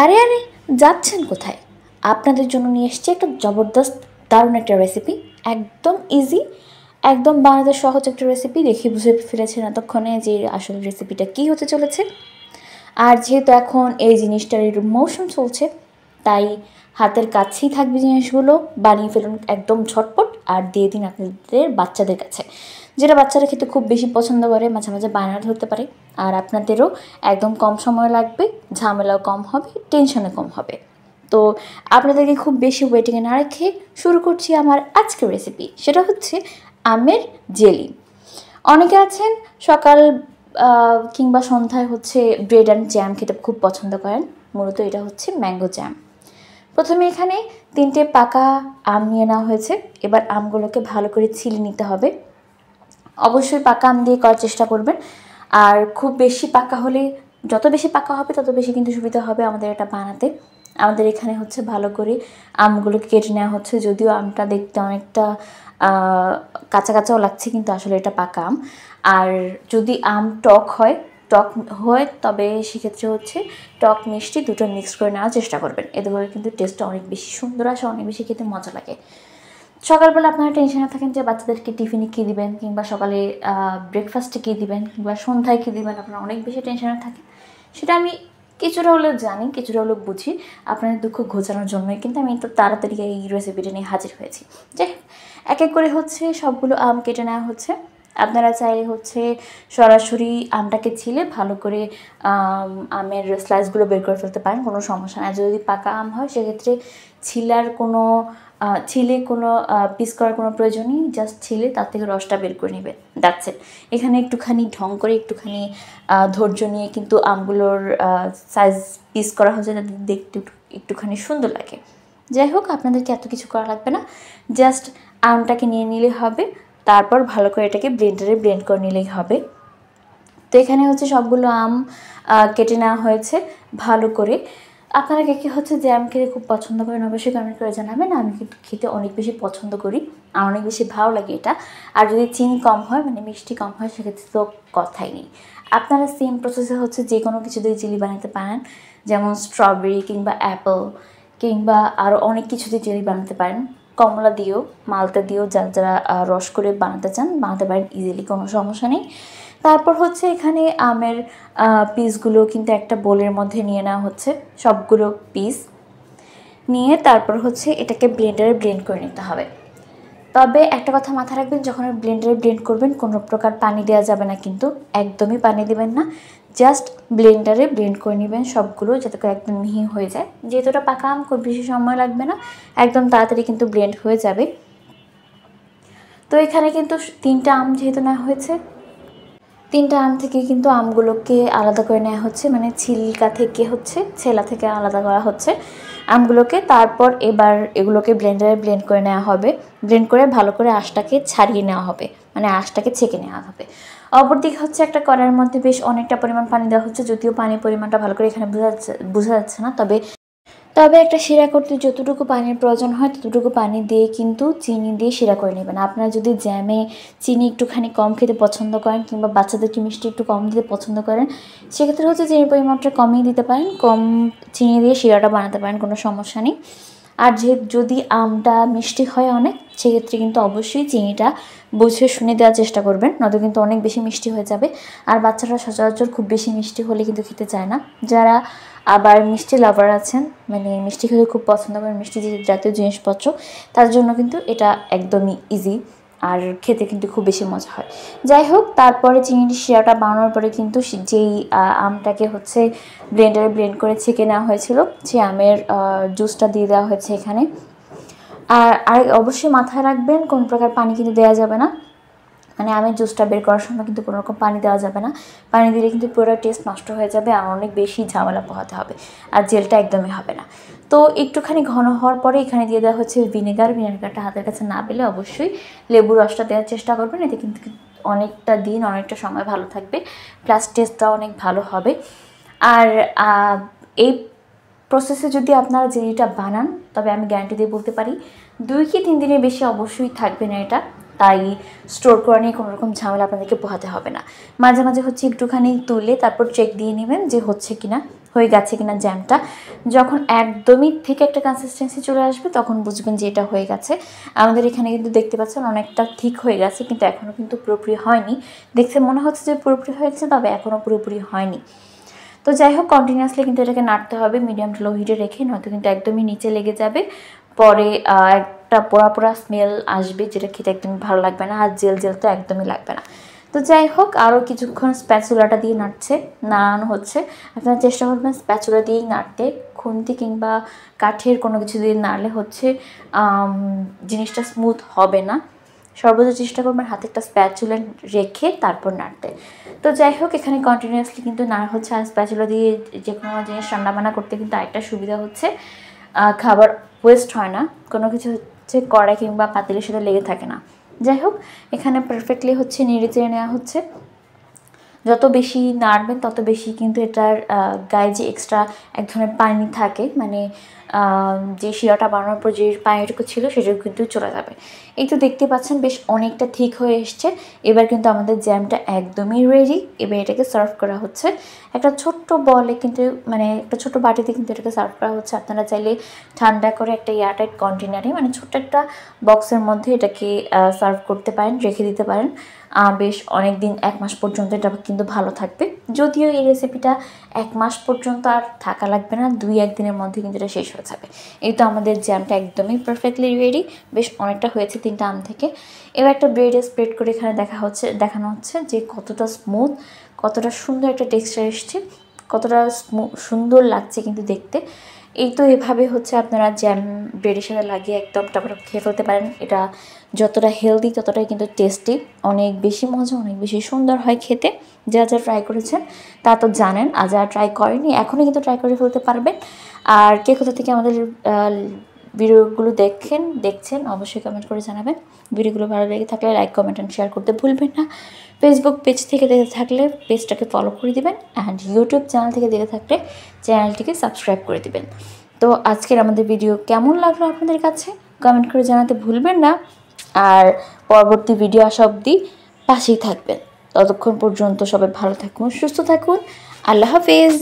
আরে আরে, যাচ্ছেন কোথায়? আপনাদের জন্য নিয়ে এসেছি একটা জবরদস্ত দারুণ একটা রেসিপি। একদম ইজি, একদম বানাতে সহজ একটা রেসিপি। দেখে বুঝে ফেলেছেন এতক্ষণে যে আসলে রেসিপিটা কী হতে চলেছে। আর যেহেতু এখন এই জিনিসটার মৌসুম চলছে, তাই হাতের কাছেই থাকবে জিনিসগুলো। বানিয়ে ফেলুন একদম ঝটপট, আর দিয়ে দিন আপনাদের বাচ্চাদের কাছে, যেটা বাচ্চারা খেতে খুব বেশি পছন্দ করে। মাঝে মাঝে বানাতে হতে পারে, আর আপনাদেরও একদম কম সময় লাগবে, ঝামেলাও কম হবে, টেনশনও কম হবে। তো আপনাদেরকে খুব বেশি ওয়েটিংয়ে না রেখে শুরু করছি আমার আজকের রেসিপি। সেটা হচ্ছে আমের জেলি। অনেকে আছেন সকাল কিংবা সন্ধ্যায় হচ্ছে ব্রেড অ্যান্ড জ্যাম খেতে খুব পছন্দ করেন। মূলত এটা হচ্ছে ম্যাঙ্গো জ্যাম। প্রথমে এখানে 3টে পাকা আম নিয়ে নেওয়া হয়েছে। এবার আমগুলোকে ভালো করে ছিলে নিতে হবে। অবশ্যই পাকা আম দিয়ে করার চেষ্টা করবেন। আর খুব বেশি পাকা হলে, যত বেশি পাকা হবে তত বেশি কিন্তু সুবিধা হবে আমাদের এটা বানাতে। আমাদের এখানে হচ্ছে ভালো করে আমগুলোকে কেটে নেওয়া হচ্ছে। যদিও আমটা দেখতে অনেকটা কাঁচা কাঁচাও লাগছে, কিন্তু আসলে এটা পাকা আম। আর যদি আম টক হয় তবে সেক্ষেত্রে হচ্ছে টক মিষ্টি দুটো মিক্স করে নেওয়ার চেষ্টা করবেন। এতে করে কিন্তু টেস্টটা অনেক বেশি সুন্দর আসে, অনেক বেশি খেতে মজা লাগে। সকালবেলা আপনারা টেনশনে থাকেন যে বাচ্চাদেরকে টিফিনে কী দিবেন, কিংবা সকালে ব্রেকফাস্টে কী দিবেন, কিংবা সন্ধ্যায় কী দিবেন, আপনারা অনেক বেশি টেনশনে থাকেন। সেটা আমি কিছুটা হলেও জানি, কিছুটা হলেও বুঝি। আপনাদের দুঃখ ঘোচানোর জন্যই কিন্তু আমি তো তাড়াতাড়ি এই রেসিপিটা নিয়ে হাজির হয়েছি। যাই হোক, এক এক করে হচ্ছে সবগুলো আম কেটে নেওয়া হচ্ছে। আপনারা চাইলে হচ্ছে সরাসরি আমটাকে ছিলে ভালো করে আমের স্লাইসগুলো বের করে ফেলতে পারেন, কোনো সমস্যা নেই। যদি পাকা আম হয় সেক্ষেত্রে ছিলে কোনো পিস করার কোনো প্রয়োজন নেই। জাস্ট ছিলে তার থেকে রসটা বের করে নেবে, দ্যাটস ইট। এখানে একটুখানি ঢং করে, একটুখানি ধৈর্য নিয়ে কিন্তু আমগুলোর সাইজ পিস করা হচ্ছে, যাতে দেখতে একটুখানি সুন্দর লাগে। যাই হোক, আপনাদেরকে এত কিছু করা লাগবে না, জাস্ট আমটাকে নিয়ে নিলে হবে। তারপর ভালো করে এটাকে ব্লেন্ডারে ব্লেন্ড করে নিলেই হবে। তো এখানে হচ্ছে সবগুলো আম কেটে নেওয়া হয়েছে ভালো করে। আপনারা কে হচ্ছে জ্যাম খেতে খুব পছন্দ করেন অবশ্যই কমেন্ট করে জানাবেন। আমি কিন্তু খেতে অনেক বেশি পছন্দ করি, আমার অনেক বেশি ভালো লাগে এটা। আর যদি চিনি কম হয়, মানে মিষ্টি কম হয়, সেক্ষেত্রে তো কথাই নেই। আপনারা সেম প্রসেসে হচ্ছে যে কোনো কিছু দিয়ে জেলি বানাতে পারেন, যেমন স্ট্রবেরি কিংবা অ্যাপেল কিংবা আরও অনেক কিছু দিয়ে জেলি বানাতে পারেন। কমলা দিয়েও, মালটা দিয়েও যারা রস করে বানাতে চান বানাতে পারেন ইজিলি, কোনো সমস্যা নেই। তারপর হচ্ছে এখানে আমের পিসগুলো কিন্তু একটা বোলের মধ্যে নিয়ে নেওয়া হচ্ছে। সবগুলো পিস নিয়ে তারপর হচ্ছে এটাকে ব্লেন্ডারে ব্লেন্ড করে নিতে হবে। তবে একটা কথা মাথায় রাখবেন, যখন ব্লেন্ডারে ব্লেন্ড করবেন কোনো প্রকার পানি দেওয়া যাবে না, কিন্তু একদমই পানি দেবেন না। জাস্ট ব্লেন্ডারে ব্লেন্ড করে নেবেন সবগুলো, যাতে করে একদম মিহি হয়ে যায়। যেহেতু এটা পাকা আম, খুব বেশি সময় লাগবে না, একদম তাড়াতাড়ি কিন্তু ব্লেন্ড হয়ে যাবে। তো এখানে কিন্তু 3টা আম যেহেতু নেওয়া হয়েছে, 3টা আম থেকে কিন্তু আমগুলোকে আলাদা করে নেওয়া হচ্ছে, মানে ছিলকা থেকে হচ্ছে ছেলা থেকে আলাদা করা হচ্ছে আমগুলোকে। তারপর এবার এগুলোকে ব্লেন্ডারে ব্লেন্ড করে নেওয়া হবে। ব্লেন্ড করে ভালো করে আঁশটাকে ছাড়িয়ে নেওয়া হবে, মানে আঁশটাকে ছেঁকে নেওয়া হবে। অপরদিকে হচ্ছে একটা কড়াইয়ের মধ্যে বেশ অনেকটা পরিমাণ পানি দেওয়া হচ্ছে, যদিও পানির পরিমাণটা ভালো করে এখানে বোঝা যাচ্ছে না। তবে একটা শিরা করতে যতটুকু পানির প্রয়োজন হয় ততটুকু পানি দিয়ে কিন্তু চিনি দিয়ে শিরা করে নেবেন। আপনারা যদি জ্যামে চিনি একটুখানি কম খেতে পছন্দ করেন, কিংবা বাচ্চাদেরকে মিষ্টি একটু কম দিতে পছন্দ করেন, সেক্ষেত্রে হচ্ছে চিনির পরিমাণটা কমিয়ে দিতে পারেন, কম চিনি দিয়ে শিরাটা বানাতে পারেন, কোনো সমস্যা নেই। আর যদি আমটা মিষ্টি হয় অনেক, সেক্ষেত্রে কিন্তু অবশ্যই চিনিটা বুঝে শুনে দেওয়ার চেষ্টা করবেন, নয়তো কিন্তু অনেক বেশি মিষ্টি হয়ে যাবে। আর বাচ্চারা সচরাচর খুব বেশি মিষ্টি হলে কিন্তু খেতে চায় না। যারা আবার মিষ্টি লাভার আছেন, মানে মিষ্টি খেতে খুব পছন্দ করেন, মিষ্টি জাতীয় জিনিসপত্র, তার জন্য কিন্তু এটা একদমই ইজি, আর খেতে কিন্তু খুব বেশি মজা হয়। যাই হোক, তারপরে চিনির শিরাটা বানানোর পরে কিন্তু যেই আমটাকে হচ্ছে ব্লেন্ডারে ব্লেন্ড করে ছেঁকে নেওয়া হয়েছিল, সেই আমের জুসটা দিয়ে দেওয়া হয়েছে এখানে। আর অবশ্যই মাথায় রাখবেন, কোন প্রকার পানি কিন্তু দেওয়া যাবে না, মানে আমের জুসটা বের করার সময় কিন্তু কোনো রকম পানি দেওয়া যাবে না। পানি দিলে কিন্তু পুরো টেস্ট নষ্ট হয়ে যাবে, আর অনেক বেশি ঝামেলা পোহাতে হবে, আর জেলটা একদমই হবে না। তো একটুখানি ঘন হওয়ার পরে এখানে দিয়ে দেওয়া হচ্ছে ভিনেগারটা হাতের কাছে না পেলে অবশ্যই লেবুর রসটা দেওয়ার চেষ্টা করবেন। এতে কিন্তু অনেকটা দিন, অনেকটা সময় ভালো থাকবে, প্লাস টেস্টটাও অনেক ভালো হবে। আর এই প্রসেসে যদি আপনারা জেলিটা বানান, তবে আমি গ্যারান্টি দিয়ে বলতে পারি 2 কি 3 দিনের বেশি অবশ্যই থাকবে না এটা। তাই স্টোর করা নিয়ে কোনো রকম ঝামেলা আপনাদেরকে পোহাতে হবে না। মাঝে মাঝে হচ্ছে একটুখানি তুলে তারপর চেক দিয়ে নেবেন যে হচ্ছে কিনা। হয়ে গেছে কিনা জ্যামটা। যখন একদমই ঠিক একটা কনসিস্টেন্সি চলে আসবে তখন বুঝবেন যে এটা হয়ে গেছে। আমাদের এখানে কিন্তু দেখতে পাচ্ছেন অনেকটা ঠিক হয়ে গেছে, কিন্তু এখনও কিন্তু পুরোপুরি হয়নি। দেখতে মনে হচ্ছে যে পুরোপুরি হয়ে গেছে, তবে এখনও পুরোপুরি হয়নি। তো যাই হোক, কন্টিনিউয়াসলি কিন্তু এটাকে নাড়তে হবে মিডিয়াম টু লো হিটে রেখে, নয়তো কিন্তু একদমই নিচে লেগে যাবে। পরে একটা পোড়া পোড়া স্মেল আসবে, যেটা খেতে একদমই ভালো লাগবে না, আর জেল জেল তো একদমই লাগবে না। তো যাই হোক, আরও কিছুক্ষণ স্প্যাচুলাটা দিয়ে নাড়ানো হচ্ছে। আপনারা চেষ্টা করবেন স্প্যাচুলা দিয়েই নাড়তে, খুন্তি কিংবা কাঠের কোনো কিছু দিয়ে নাড়লে হচ্ছে জিনিসটা স্মুথ হবে না। সর্বোচ্চ চেষ্টা করবেন হাতে একটা স্প্যাচুলা রেখে তারপর নাড়তে। তো যাই হোক, এখানে কন্টিনিউয়াসলি কিন্তু নাড়া হচ্ছে। আর স্প্যাচুলা দিয়ে যে কোনো জিনিস রান্নাবান্না করতে কিন্তু আরেকটা সুবিধা হচ্ছে, খাবার ওয়েস্ট হয় না, কোনো কিছু হচ্ছে কড়াই কিংবা পাতিলের সাথে লেগে থাকে না। যাই হোক, এখানে পারফেক্টলি হচ্ছে নেড়ে চেড়ে নেওয়া হচ্ছে। যত বেশি নাড়বেন তত বেশি কিন্তু এটার গায়ে যে এক্সট্রা এক ধরনের পানি থাকে, মানে যে শিরাটা বানানোর পর যে পানিটুকু ছিল সেটাও কিন্তু চলে যাবে। এই তো দেখতে পাচ্ছেন বেশ অনেকটা ঠিক হয়ে এসছে। এবার কিন্তু আমাদের জ্যামটা একদমই রেডি। এবার এটাকে সার্ভ করা হচ্ছে একটা ছোট্ট বলে, কিন্তু মানে একটা ছোট্ট বাটিতে কিন্তু এটাকে সার্ভ করা হচ্ছে। আপনারা চাইলে ঠান্ডা করে একটা এয়ারটাইট কন্টেনারে, মানে ছোট্ট একটা বক্সের মধ্যে এটাকে সার্ভ করতে পারেন, রেখে দিতে পারেন। বেশ অনেক দিন, 1 মাস পর্যন্ত এটা কিন্তু ভালো থাকবে। যদিও এই রেসিপিটা 1 মাস পর্যন্ত আর থাকা লাগবে না, 2-1 দিনের মধ্যে কিন্তু এটা শেষ হয়ে যাবে। এই তো আমাদের জ্যামটা একদমই পারফেক্টলি রেডি। বেশ অনেকটা হয়েছে 3টা আম থেকে। এবার একটা ব্রেডে স্প্রেড করে এখানে দেখানো হচ্ছে যে কতটা স্মুথ, কতটা সুন্দর একটা টেক্সচার এসছে, কতটা সুন্দর লাগছে কিন্তু দেখতে। এই তো এভাবে হচ্ছে আপনারা জ্যাম ব্রেডের সাথে লাগিয়ে একদম টপটপ খেয়ে ফেলতে পারেন। এটা যতটা হেলদি ততটাই কিন্তু টেস্টি, অনেক বেশি মজা, অনেক বেশি সুন্দর হয় খেতে। যা ট্রাই করেছেন তা তো জানেন, আর যারা ট্রাই করেনি এখনই কিন্তু ট্রাই করে ফেলতে পারবেন। আর কে কোথা থেকে আমাদের ভিডিওগুলো দেখছেন অবশ্যই কমেন্ট করে জানাবেন। ভিডিওগুলো ভালো লেগে থাকলে লাইক, কমেন্ট অ্যান্ড শেয়ার করতে ভুলবেন না। ফেসবুক পেজ থেকে দেখে থাকলে পেজটাকে ফলো করে দিবেন, অ্যান্ড ইউটিউব চ্যানেল থেকে দেখে থাকলে চ্যানেলটিকে সাবস্ক্রাইব করে দিবেন। তো আজকের আমাদের ভিডিও কেমন লাগলো আপনাদের কাছে কমেন্ট করে জানাতে ভুলবেন না। আর পরবর্তী ভিডিও আসা অবধি পাশেই থাকবেন। ততক্ষণ পর্যন্ত সবাই ভালো থাকুন, সুস্থ থাকুন। আল্লাহ হাফেজ।